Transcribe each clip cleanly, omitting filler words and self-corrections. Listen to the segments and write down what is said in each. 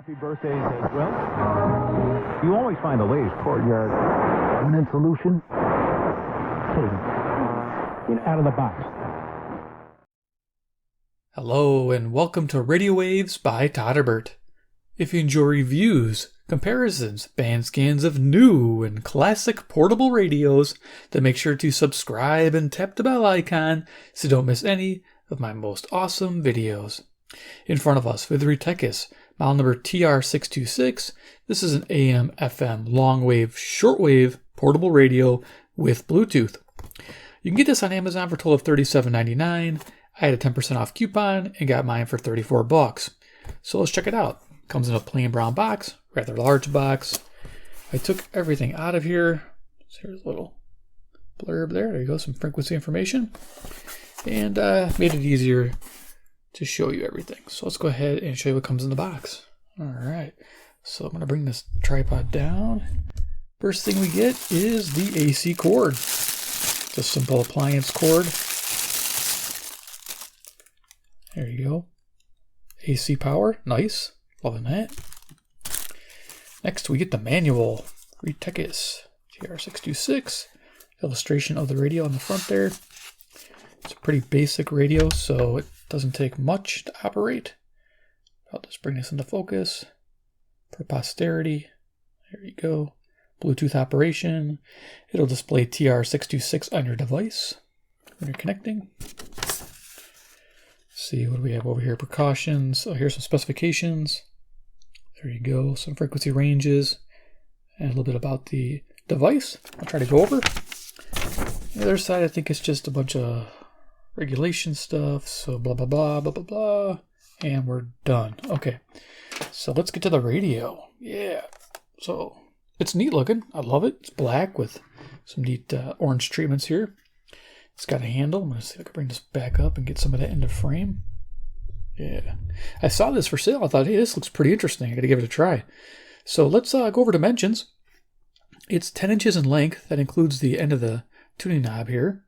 Happy birthdays as well. You always find the latest courtyard permanent solution. Out of the box. Hello and welcome to Radio Waves by Todderbert. If you enjoy reviews, comparisons, band scans of new and classic portable radios, then make sure to subscribe and tap the bell icon so you don't miss any of my most awesome videos. In front of us with the Retekess model number TR626, this is an AM/FM long-wave, shortwave portable radio with Bluetooth. You can get this on Amazon for a total of $37.99. I had a 10% off coupon and got mine for $34. So let's check it out. It comes in a plain brown box, rather large box. I took everything out of here. So here's a little blurb there. There you go, some frequency information. And made it easier to show you everything. So let's go ahead and show you what comes in the box. All right. So I'm going to bring this tripod down. First thing we get is the AC cord. It's a simple appliance cord. There you go. AC power. Nice. Loving that. Next, we get the manual. Retekess TR626. Illustration of the radio on the front there. It's a pretty basic radio, so it doesn't take much to operate. I'll just bring this into focus for posterity. There you go. Bluetooth operation. It'll display TR626 on your device when you're connecting. See, what do we have over here? Precautions. Oh, here's some specifications. There you go. Some frequency ranges and a little bit about the device. I'll try to go over. The other side, I think it's just a bunch of regulation stuff. So blah, blah, blah, blah, blah, blah. And we're done. Okay. So let's get to the radio. Yeah. So it's neat looking. I love it. It's black with some neat orange treatments here. It's got a handle. I'm going to see if I can bring this back up and get some of that into frame. Yeah. I saw this for sale. I thought, hey, this looks pretty interesting. I got to give it a try. So let's go over dimensions. It's 10 inches in length. That includes the end of the tuning knob here.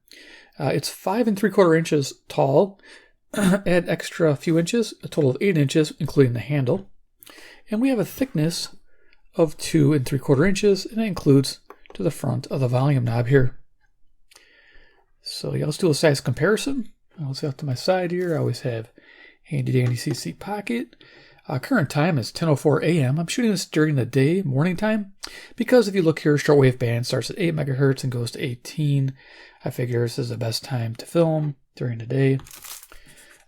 It's 5 3/4 inches tall. Add extra few inches, a total of 8 inches, including the handle. And we have a thickness of 2 3/4 inches, and that includes to the front of the volume knob here. So yeah, let's do a size comparison. I'll see off to my side here. I always have handy dandy CC pocket. Current time is 10:04 a.m. I'm shooting this during the day, morning time, because if you look here, shortwave band starts at 8 megahertz and goes to 18. I figure this is the best time to film during the day.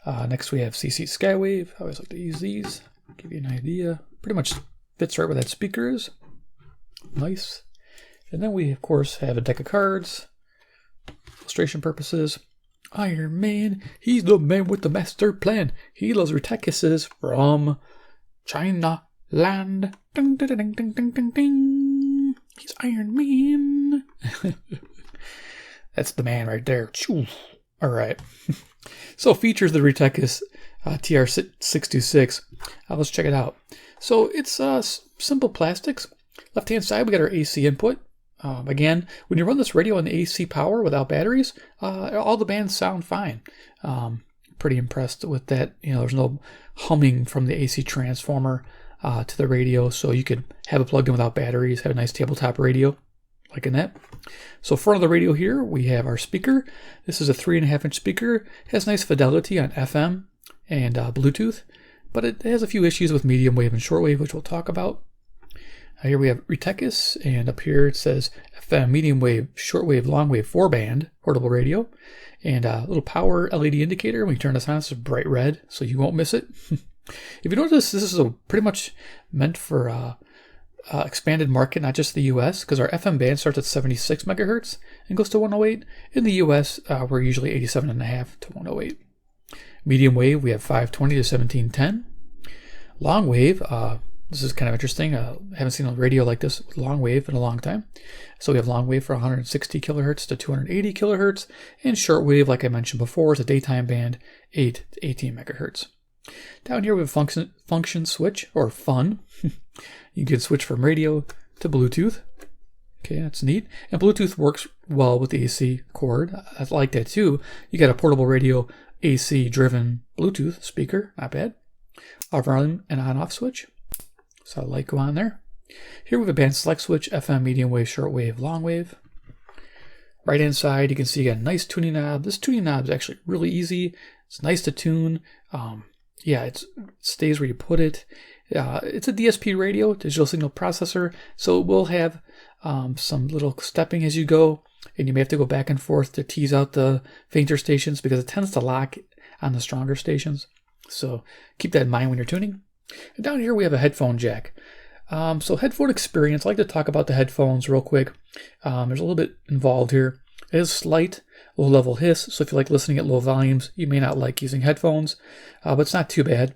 Next we have CC Skywave. I always like to use these. Give you an idea. Pretty much fits right where that speaker is. Nice. And then we, of course, have a deck of cards. Illustration purposes. Iron Man, he's the man with the master plan. He loves Retekesses from China land. Ding, ding, ding, ding, ding, ding, ding. He's Iron Man. That's the man right there. All right. So features the Retekess TR626. Let's check it out. So it's simple plastics. Left-hand side, we got our AC input. Again, when you run this radio on AC power without batteries, all the bands sound fine. Pretty impressed with that. You know, there's no humming from the AC transformer to the radio, so you could have it plugged in without batteries, have a nice tabletop radio, like in that. So front of the radio here, we have our speaker. This is a 3.5-inch speaker. It has nice fidelity on FM and Bluetooth, but it has a few issues with medium wave and shortwave, which we'll talk about. Here we have Retekess, and up here it says FM, medium wave, shortwave, long wave, 4-band portable radio, and a little power LED indicator. When you turn this on, it's bright red, so you won't miss it. If you notice, this is pretty much meant for expanded market, not just the US, because our FM band starts at 76 megahertz and goes to 108. In the US, we're usually 87.5 to 108. Medium wave, we have 520 to 1710. Long wave, this is kind of interesting. I haven't seen a radio like this with long wave in a long time. So we have long wave for 160 kilohertz to 280 kilohertz, and short wave, like I mentioned before, is a daytime band, 8 to 18 megahertz. Down here we have a function switch, or fun. You can switch from radio to Bluetooth. Okay, that's neat. And Bluetooth works well with the AC cord. I like that too. You got a portable radio, AC driven Bluetooth speaker, not bad. Our volume and on-off switch. So light go on there. Here we have a band select switch, FM, medium wave, short wave, long wave. Right hand side, you can see you got a nice tuning knob. This tuning knob is actually really easy. It's nice to tune. Yeah, it stays where you put it. It's a DSP radio, digital signal processor, so it will have some little stepping as you go, and you may have to go back and forth to tease out the fainter stations because it tends to lock on the stronger stations. So keep that in mind when you're tuning. And down here we have a headphone jack. So headphone experience, I like to talk about the headphones real quick. There's a little bit involved here. It is slight, low level hiss, so if you like listening at low volumes, you may not like using headphones, but it's not too bad.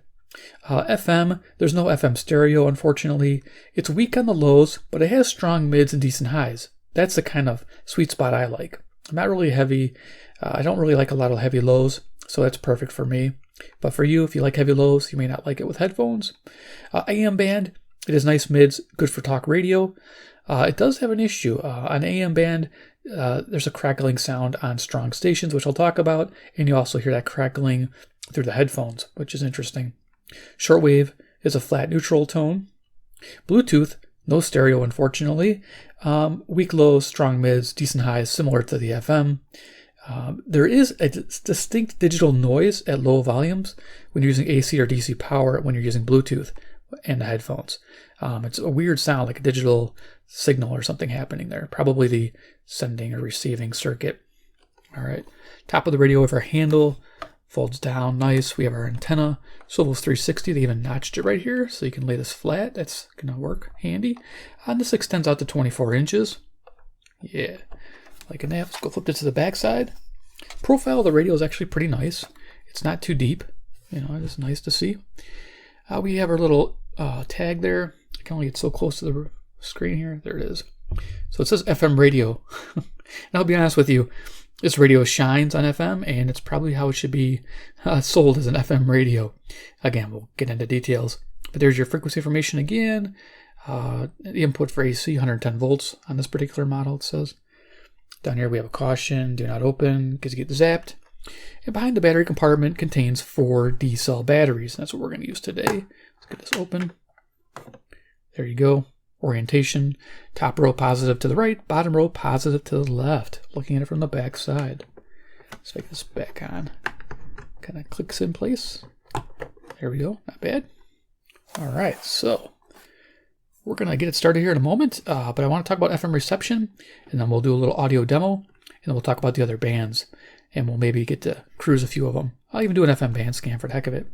FM, there's no FM stereo, unfortunately. It's weak on the lows, but it has strong mids and decent highs. That's the kind of sweet spot I like. I'm not really heavy. I don't really like a lot of heavy lows, so that's perfect for me. But for you, if you like heavy lows, you may not like it with headphones. AM band, it has nice mids, good for talk radio. It does have an issue. On AM band, there's a crackling sound on strong stations, which I'll talk about, and you also hear that crackling through the headphones, which is interesting. Shortwave is a flat neutral tone. Bluetooth, no stereo, unfortunately. Weak lows, strong mids, decent highs, similar to the FM. There is a distinct digital noise at low volumes when you're using AC or DC power when you're using Bluetooth and the headphones. It's a weird sound, like a digital signal or something happening there. Probably the sending or receiving circuit. All right. Top of the radio with our handle. Folds down nice. We have our antenna. Swivels 360. They even notched it right here, so you can lay this flat. That's going to work handy. And this extends out to 24 inches. Yeah. Like that. Let's go flip it to the back side. Profile of the radio is actually pretty nice. It's not too deep. You know, it's nice to see. We have our little tag there. I can only get so close to the screen here. There it is. So it says FM radio. And I'll be honest with you, this radio shines on FM, and it's probably how it should be sold as an FM radio. Again, we'll get into details. But there's your frequency information again. The input for AC, 110 volts on this particular model, it says. Down here we have a caution, do not open, because you get zapped. And behind the battery compartment contains 4 D-cell batteries. That's what we're going to use today. Let's get this open. There you go. Orientation. Top row positive to the right, bottom row positive to the left. Looking at it from the back side. Let's make this back on. Kind of clicks in place. There we go. Not bad. All right, so we're going to get it started here in a moment, but I want to talk about FM reception, and then we'll do a little audio demo, and then we'll talk about the other bands, and we'll maybe get to cruise a few of them. I'll even do an FM band scan for the heck of it.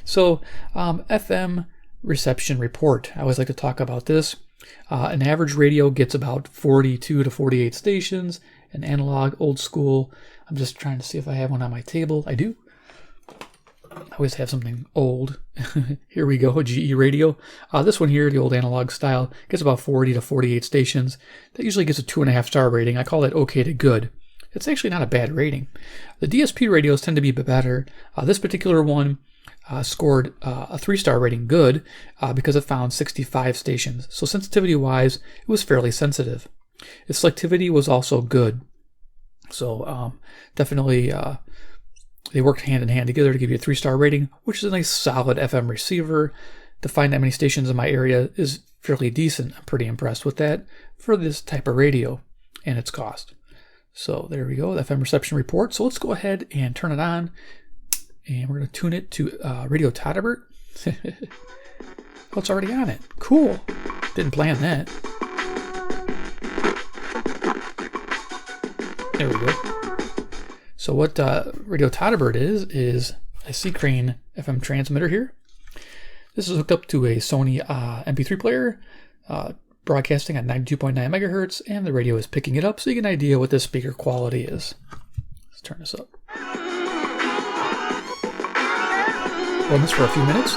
So FM reception report. I always like to talk about this. An average radio gets about 42 to 48 stations. An analog, old school. I'm just trying to see if I have one on my table. I do. I always have something old. Here we go, a GE radio. This one here, the old analog style, gets about 40 to 48 stations. That usually gets a 2.5 star rating. I call that okay to good. It's actually not a bad rating. The DSP radios tend to be better. This particular one scored a 3-star rating, good, because it found 65 stations. So sensitivity-wise, it was fairly sensitive. Its selectivity was also good. So definitely they worked hand in hand together to give you a 3-star rating, which is a nice solid FM receiver. To find that many stations in my area is fairly decent. I'm pretty impressed with that for this type of radio and its cost. So there we go, the FM reception report. So let's go ahead and turn it on, and we're going to tune it to Radio Todderbert. Oh, it's already on it. Cool. Didn't plan that. There we go. So what Radio Todderbert is a C-Crane FM transmitter here. This is hooked up to a Sony MP3 player, broadcasting at 92.9 megahertz, and the radio is picking it up so you get an idea what the speaker quality is. Let's turn this up. Run this for a few minutes.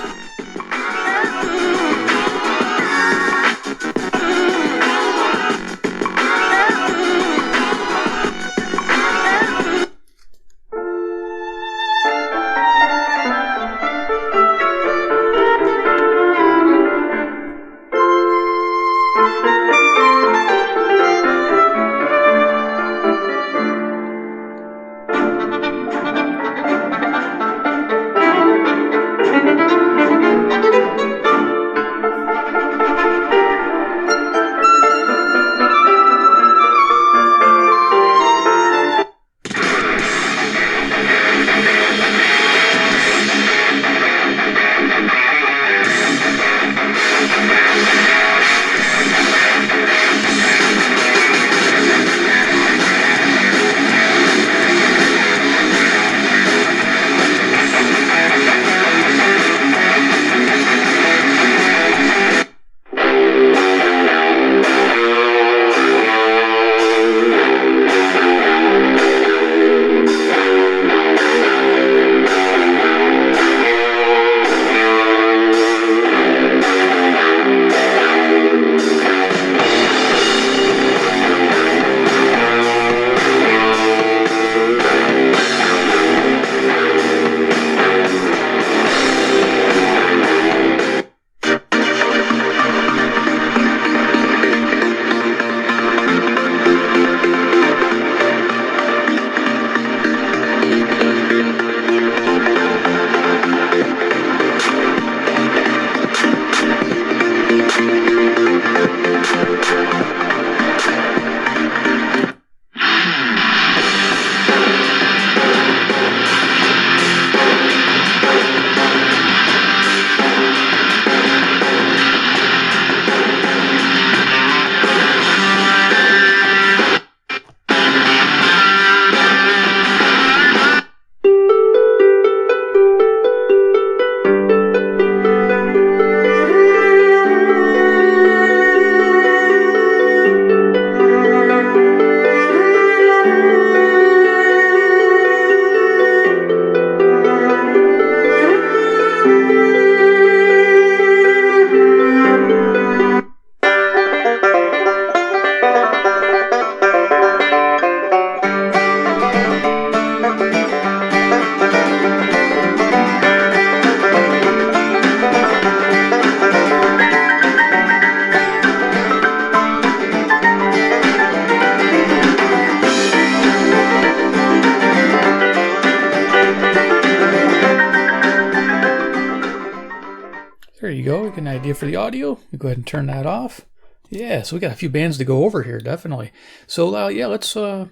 Get an idea for the audio. We go ahead and turn that off. Yeah, so we got a few bands to go over here, definitely. So yeah, let's first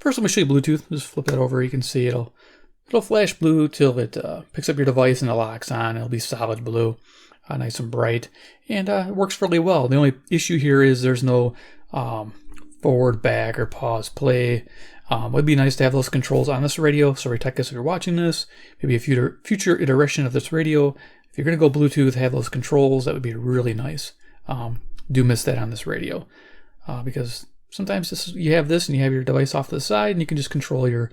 let me show you Bluetooth. Just flip that over. You can see it'll flash blue till it picks up your device and it locks on. It'll be solid blue, nice and bright, and it works fairly well. The only issue here is there's no forward, back, or pause, play. It would be nice to have those controls on this radio. So Retekess, if you're watching this, maybe a future iteration of this radio, if you're going to go Bluetooth, have those controls. That would be really nice. Do miss that on this radio because sometimes you have this and you have your device off to the side and you can just control your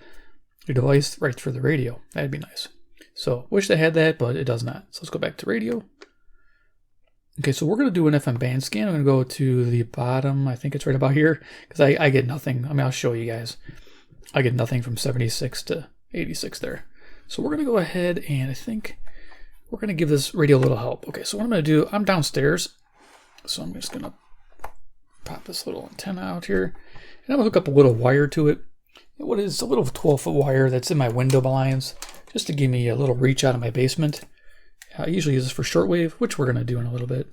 device right through the radio. That'd be nice. So wish they had that, but it does not. So let's go back to radio. Okay, so we're going to do an FM band scan. I'm going to go to the bottom. I think it's right about here because I get nothing. I mean, I'll show you guys. I get nothing from 76 to 86 there. So we're going to go ahead and I think we're going to give this radio a little help. Okay, so what I'm going to do, I'm downstairs. So I'm just going to pop this little antenna out here. And I'm going to hook up a little wire to it. What is a little 12-foot wire that's in my window blinds, just to give me a little reach out of my basement. I usually use this for shortwave, which we're going to do in a little bit.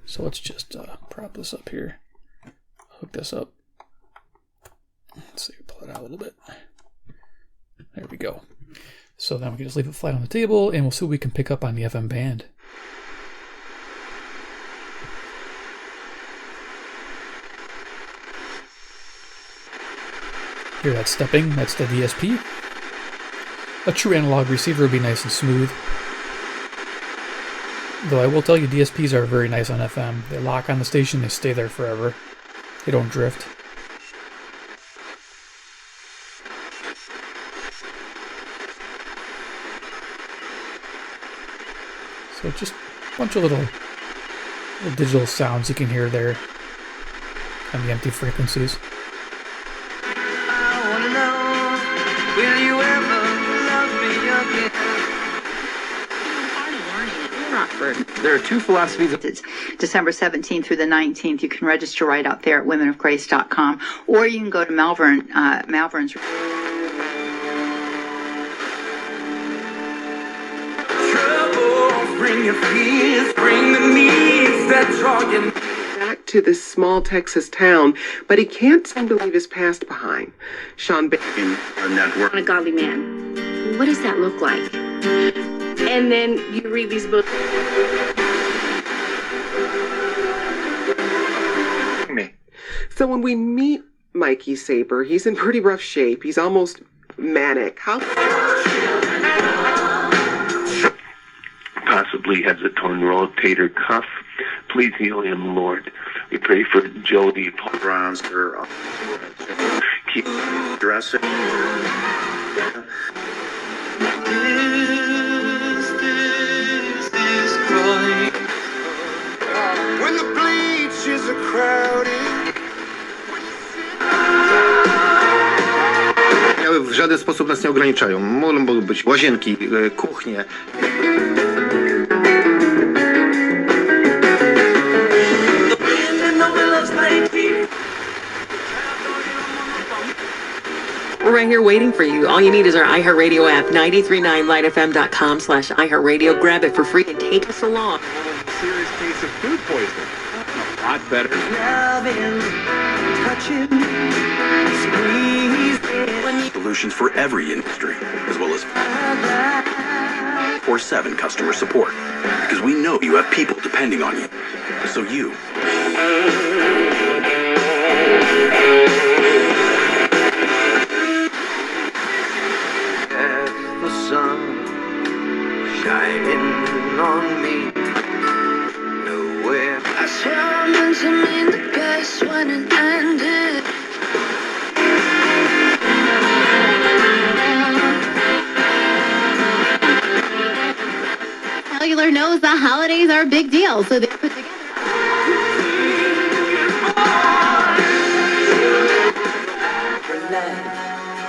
So let's just prop this up here. Hook this up. Let's see, pull it out a little bit. There we go. So then we can just leave it flat on the table, and we'll see what we can pick up on the FM band. Hear that stepping? That's the DSP. A true analog receiver would be nice and smooth. Though I will tell you, DSPs are very nice on FM. They lock on the station, they stay there forever. They don't drift. So just a bunch of little digital sounds you can hear there on the empty frequencies. Will you ever love me again? There are two philosophies. It's December 17th through the 19th. You can register right out there at womenofgrace.com, or you can go to Malvern's. Trouble, bring your fears, bring the needs that draw you back to this small Texas town, but he can't seem to leave his past behind. Sean Bacon, our network. A godly man. What does that look like? And then you read these books. So when we meet Mikey Saber, he's in pretty rough shape. He's almost manic. How? Possibly has a torn rotator cuff. Please heal him, Lord. We pray for Jody Browns. Keep dressing. This crying. When the bleachers are crowded. W żaden sposób nas nie ograniczają. Mogą być łazienki, kuchnie. We're right here waiting for you. All you need is our iHeartRadio app, 939lightfm.com/iHeartRadio. Grab it for free and take us along. Serious case of food poisoning. A lot better. Loving, touching, squeezing. Solutions for every industry, as well as 24/7 customer support. Because we know you have people depending on you. So you. The sun shining on me. Nowhere. I swear I meant to mean the best when it ended. Cellular knows the holidays are a big deal, so they put together.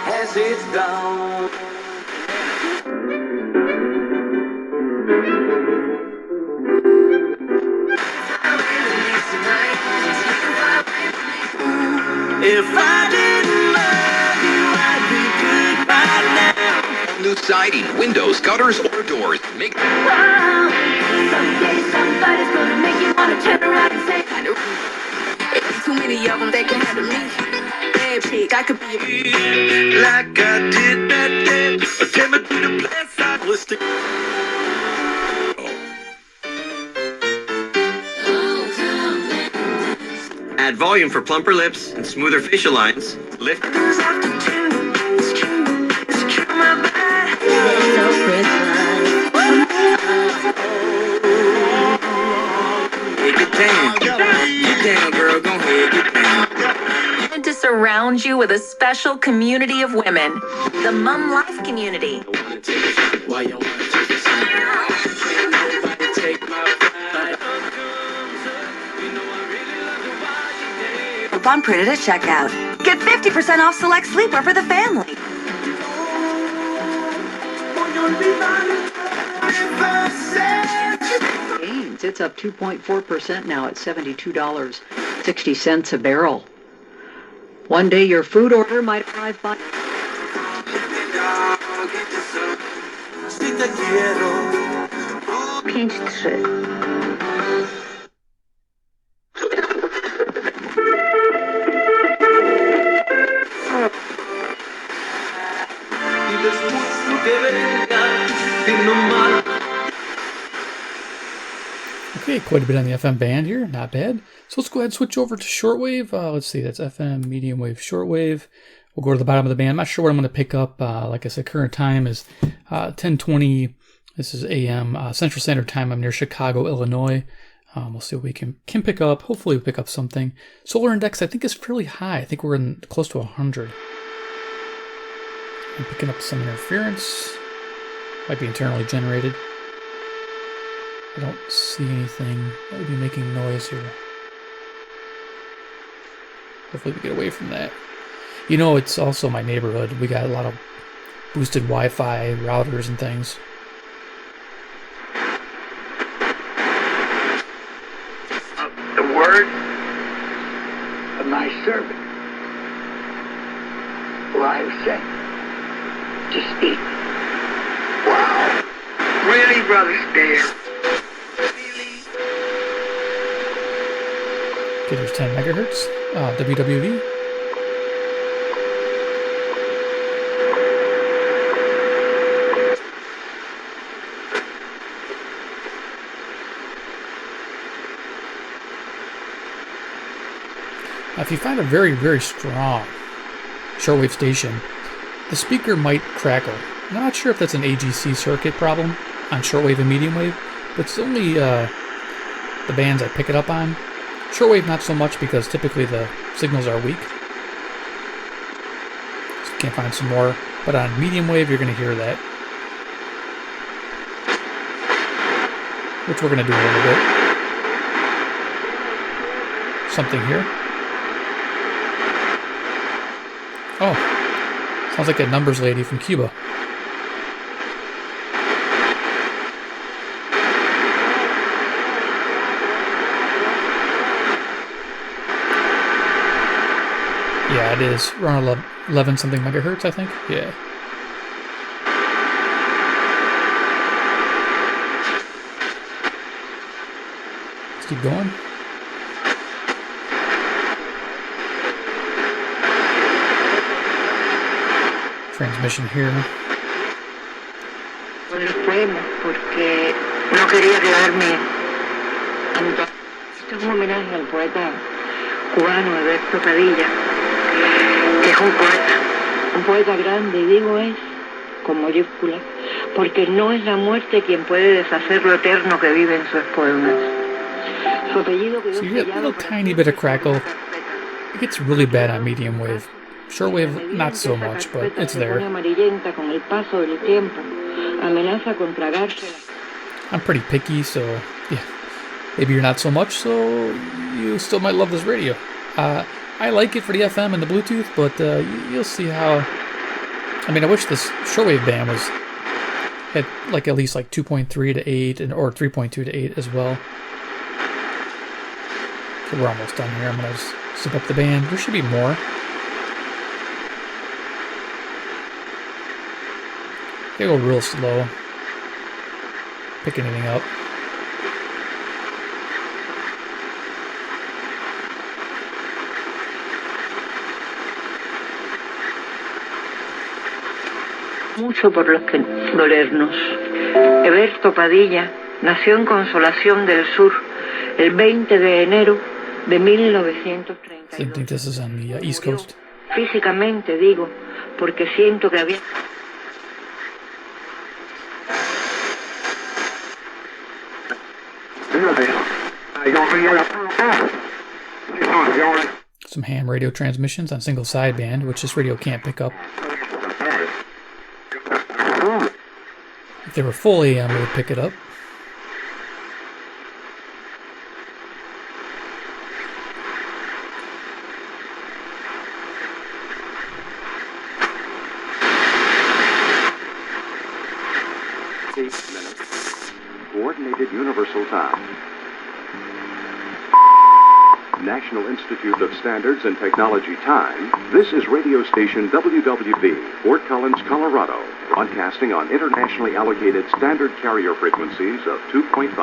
As it's gone. If I didn't love you, I'd be good by now. New siding, windows, gutters, or doors. Make somebody's gonna make you wanna turn around and say, too many of them that can handle me. Bad chick, I could be like I did that day. Take me to the place I was to. Add volume for plumper lips and smoother facial lines. Lift. Get down, girl, go ahead, get down. And to surround you with a special community of women, the Mum Life community. Coupon printed at checkout. Get 50% off select sleepwear for the family. It's up 2.4% now at $72.60 a barrel. One day your food order might arrive by. Pięć, 3. Okay, quite a bit on the FM band here, not bad. So let's go ahead and switch over to shortwave. Let's see, that's FM, medium wave, shortwave. We'll go to the bottom of the band. I'm not sure what I'm going to pick up. Like I said, current time is 10:20. This is AM Central Standard Time. I'm near Chicago, Illinois. We'll see what we can pick up. Hopefully we'll pick up something. Solar index, I think, is fairly high. I think we're in close to 100. I'm picking up some interference. Might be internally generated. I don't see anything that would be making noise here. Hopefully we get away from that. You know, it's also my neighborhood. We got a lot of boosted Wi-Fi routers and things. The word of my servant, who I have sent to speak. Wow. Really, Brother Spear? Okay, there's 10 megahertz. WWV. If you find a very, very strong shortwave station, the speaker might crackle. I'm not sure if that's an AGC circuit problem on shortwave and medium wave, but it's only the bands I pick it up on. Shortwave not so much because typically the signals are weak. So you can't find some more. But on medium wave you're going to hear that. Which we're going to do a little bit. Something here. Oh, sounds like a numbers lady from Cuba. Yeah, it is around 11 something megahertz, I think. Yeah. Let's keep going. Transmission here. Con los poemas, porque no quería quedarme. Esto es un homenaje al poeta cubano Alberto Padilla, que es un poeta grande, y digo es con mayúsculas, porque no es la muerte quien puede deshacer lo eterno que vive en sus poemas. Su apellido quedó So you get a little tiny bit of crackle. It gets really bad on medium wave. Shortwave, not so much, but it's there. I'm pretty picky, so yeah. Maybe you're not so much, so you still might love this radio. I like it for the FM and the Bluetooth, but you'll see how... I mean, I wish this shortwave band had like at least like 2.3 to 8 or 3.2 to 8 as well. So we're almost done here. I'm going to just zip up the band. There should be more. Gotta go real slow. Pick anything up. Mucho por los que dolernos. Eberto Padilla nació en Consolación del Sur el 20 de enero de 1932. I think this is on the East Coast. Físicamente digo, porque siento que había... Some ham radio transmissions on single sideband, which this radio can't pick up. If they were full AM, it would pick it up. Coordinated Universal Time. National Institute of Standards and Technology Time. This is radio station WWB, Fort Collins, Colorado, broadcasting on internationally allocated standard carrier frequencies of 2.5,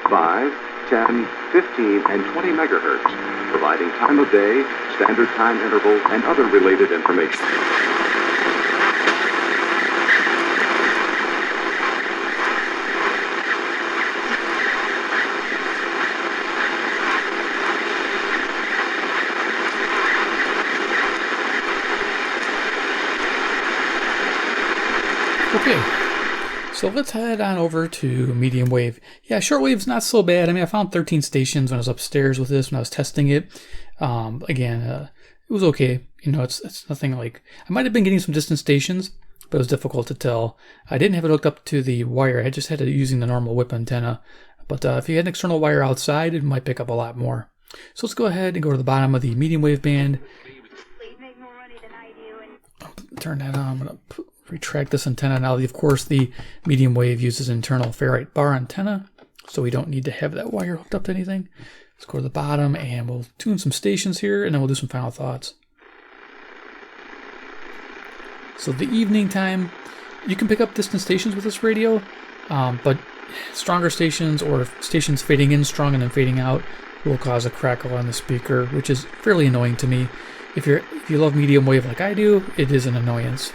5, 10, 15, and 20 megahertz, providing time of day, standard time interval, and other related information. Okay, so let's head on over to medium wave. Yeah, shortwave's not so bad. I mean, I found 13 stations when I was upstairs with this, when I was testing it. It was okay. You know, it's nothing like... I might have been getting some distant stations, but it was difficult to tell. I didn't have it hooked up to the wire. I just had it using the normal whip antenna. But if you had an external wire outside, it might pick up a lot more. So let's go ahead and go to the bottom of the medium wave band. Turn that on. I'm going to retract this antenna. Now, of course, the medium wave uses internal ferrite bar antenna, so we don't need to have that wire hooked up to anything. Let's go to the bottom, and we'll tune some stations here, and then we'll do some final thoughts. So the evening time, you can pick up distant stations with this radio, but stronger stations or stations fading in strong and then fading out will cause a crackle on the speaker, which is fairly annoying to me. If you love medium wave like I do, it is an annoyance.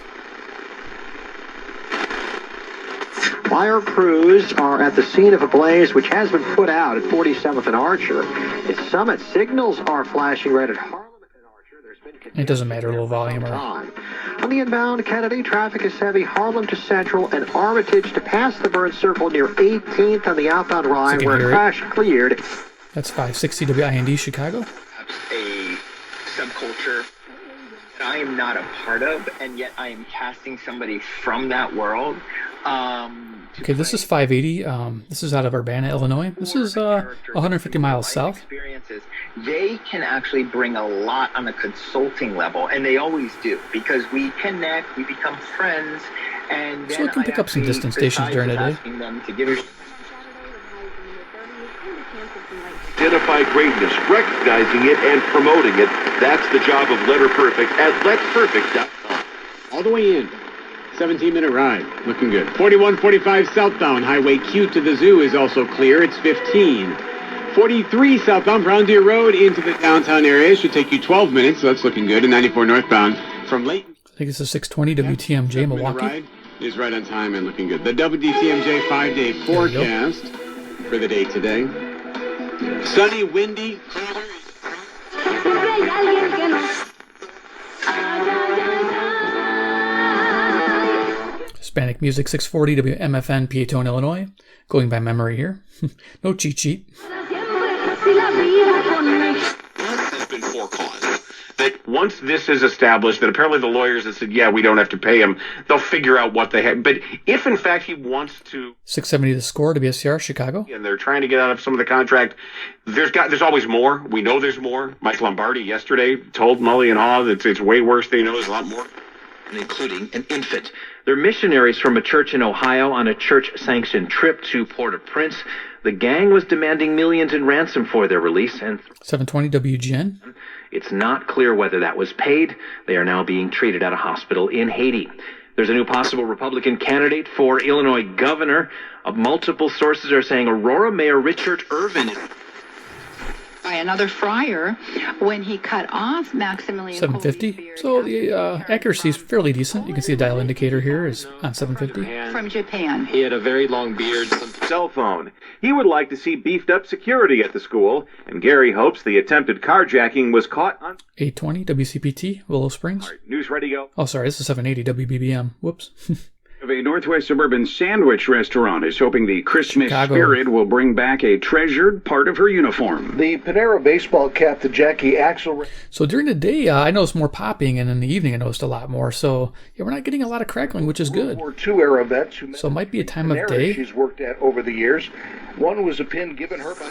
Fire crews are at the scene of a blaze which has been put out at 47th and Archer. At Summit, signals are flashing red at Harlem and Archer. It doesn't matter, low volume or... On the inbound Kennedy, traffic is heavy. Harlem to Central and Armitage to pass the burn circle near 18th on the outbound line where a crash cleared. That's 560 WIND Chicago. A subculture that I am not a part of, and yet I am casting somebody from that world. Okay, this is 580. This is out of Urbana, Illinois. This is 150 miles south. They can actually bring a lot on a consulting level, and they always do, because we connect, we become friends, and so we can pick up some distant stations during the day. Identify greatness, recognizing it and promoting it. That's the job of Letter Perfect at letperfect.com. All the way in. 17-minute ride. Looking good. 4145 southbound. Highway Q to the zoo is also clear. It's 15. 43 southbound. Brown Deer Road into the downtown area. Should take you 12 minutes, so that's looking good. And 94 northbound from Layton. I think it's a 620 WTMJ Milwaukee. Ride is right on time and looking good. The WTMJ 5-day forecast for the day today. Sunny, windy. Hispanic Music 640 WMFN Piatone, Illinois. Going by memory here. No cheat sheet. Has been forecaused that once this is established, that apparently the lawyers that said, yeah, we don't have to pay him, they'll figure out what they have. But if in fact he wants to... 670 The Score, WSCR, Chicago. And they're trying to get out of some of the contract. There's always more. We know there's more. Mike Lombardi yesterday told Mully and Haw that it's way worse than he knows. There's a lot more. Including an infant. They're missionaries from a church in Ohio on a church-sanctioned trip to Port-au-Prince. The gang was demanding millions in ransom for their release, and 720 WGN. It's not clear whether that was paid. They are now being treated at a hospital in Haiti. There's a new possible Republican candidate for Illinois governor. Multiple sources are saying Aurora Mayor Richard Irvin is... by another friar when he cut off Maximilian 750. So the accuracy is fairly decent. You can see the dial indicator here is on 750. From Japan. He had a very long beard. Cell phone. He would like to see beefed up security at the school, and Gary hopes the attempted carjacking was caught on 820 WCPT, Willow Springs. News Ready Go. Oh, sorry, this is 780 WBBM. Whoops. Of a Northwest suburban sandwich restaurant is hoping the Christmas spirit will bring back a treasured part of her uniform. The Panera baseball cap to Jackie Axel. So during the day, I noticed more popping, and in the evening, I noticed a lot more. So yeah, we're not getting a lot of crackling, which is good. World War II era vets who so it might be a time Panera of day. She's worked at over the years. One was a pin given her by.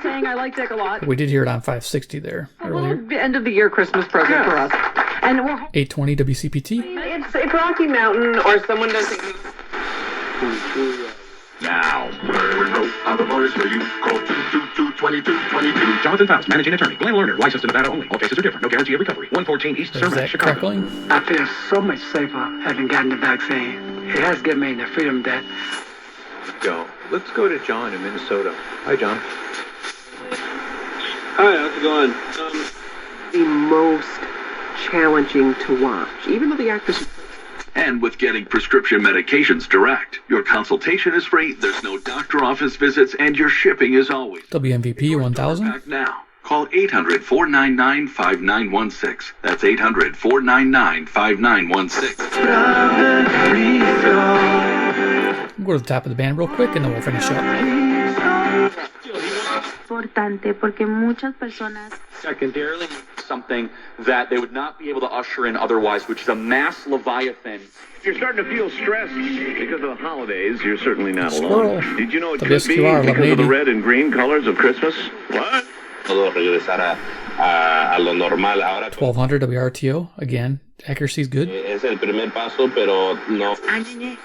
Saying I like Dick a lot. We did hear it on 560 there earlier. End of the year Christmas present for us. And we're 820 WCPT. It's if Rocky Mountain or someone doesn't. Now, other boys for you. Call 222-2222. Jonathan Faust, managing attorney. Glenn Lerner, licensed in Nevada only. All cases are different. No guarantee of recovery. 114 East Cermak, Chicago. Crackling? I feel so much safer having gotten the vaccine. It has given me the freedom that. Let's go to John in Minnesota. Hi, John. Hi, how's it going? The most challenging to watch, even though the actors. And with getting prescription medications direct, your consultation is free, there's no doctor office visits, and your shipping is always. WMVP 1000. Back now. Call 800-499-5916. That's 800-499-5916. We'll go to the top of the band real quick, and then we'll finish up. Secondarily, something that they would not be able to usher in otherwise, which is a mass Leviathan. If you're starting to feel stressed because of the holidays, you're certainly not Squirrel. alone. Did you know it WSQR, could be because of 1180. the red and green colors of Christmas? What? 1200 WRTO. Again, accuracy is good. Es el primer paso, pero no. 14.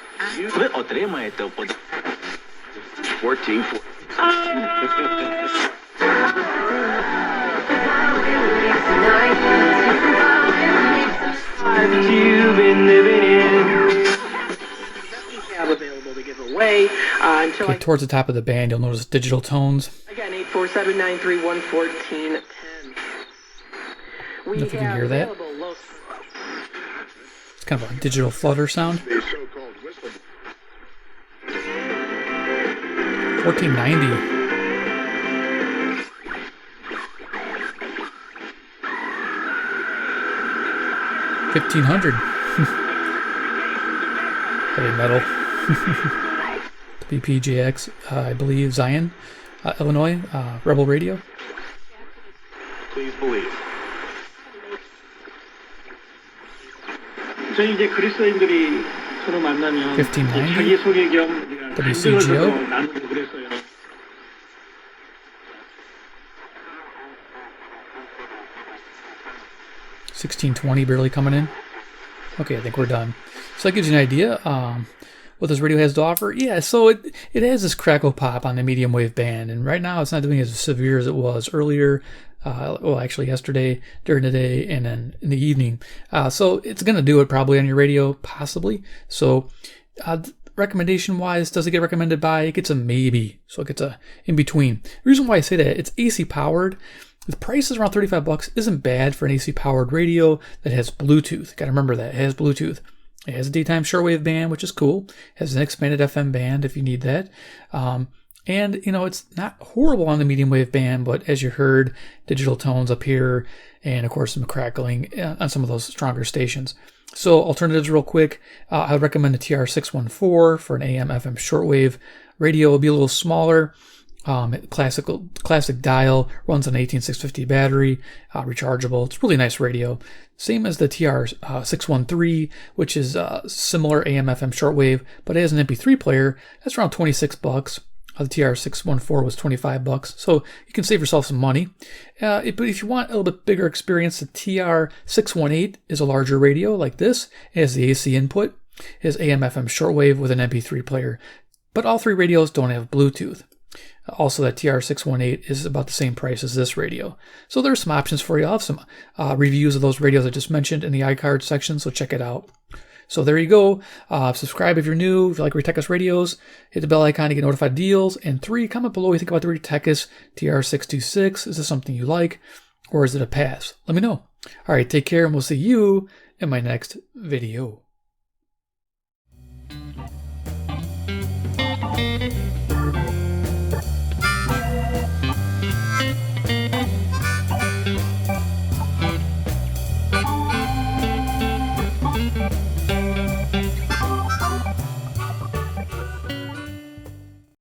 You've been living in. Have available to give away until Okay, towards the top of the band, you'll notice digital tones. Again, 847-931-1410. I don't know if you can hear that. It's kind of a digital flutter sound. 1490. 1500. Heavy metal. WPJX, I believe Zion, Illinois, Rebel Radio. Please believe. 저희 이제 그리스도인들이 서로 만나면 1590. 자기 소개 겸 WCGO. 나누고 그랬어요. 1620 barely coming in. Okay, I think we're done. So that gives you an idea what this radio has to offer. Yeah, so it has this crackle pop on the medium wave band, and right now it's not doing as severe as it was earlier. Well, actually yesterday, during the day, and then in the evening. So it's going to do it probably on your radio, possibly. So recommendation-wise, does it get recommended by? It gets a maybe. So it gets a in-between. The reason why I say that, it's AC-powered. The price is around $35. Isn't bad for an AC-powered radio that has Bluetooth. Got to remember that. It has Bluetooth. It has a daytime shortwave band, which is cool. It has an expanded FM band if you need that. And, you know, it's not horrible on the medium wave band, but as you heard, digital tones up here, and of course some crackling on some of those stronger stations. So alternatives real quick, I would recommend the TR614 for an AM FM shortwave radio. It'll be a little smaller. Classic dial, runs on an 18650 battery, rechargeable. It's a really nice radio. Same as the TR613, which is similar AM FM shortwave, but it has an MP3 player. That's around $26. The TR614 was $25, so you can save yourself some money. But if you want a little bit bigger experience, the TR618 is a larger radio like this. It has the AC input. It has AM FM shortwave with an MP3 player. But all three radios don't have Bluetooth. Also, that TR618 is about the same price as this radio. So there's some options for you. I'll have some reviews of those radios I just mentioned in the iCard section, so check it out. So there you go. Subscribe if you're new. If you like Retekess radios, hit the bell icon to get notified of deals. And 3, comment below what you think about the Retekess TR626. Is this something you like, or is it a pass? Let me know. All right, take care, and we'll see you in my next video.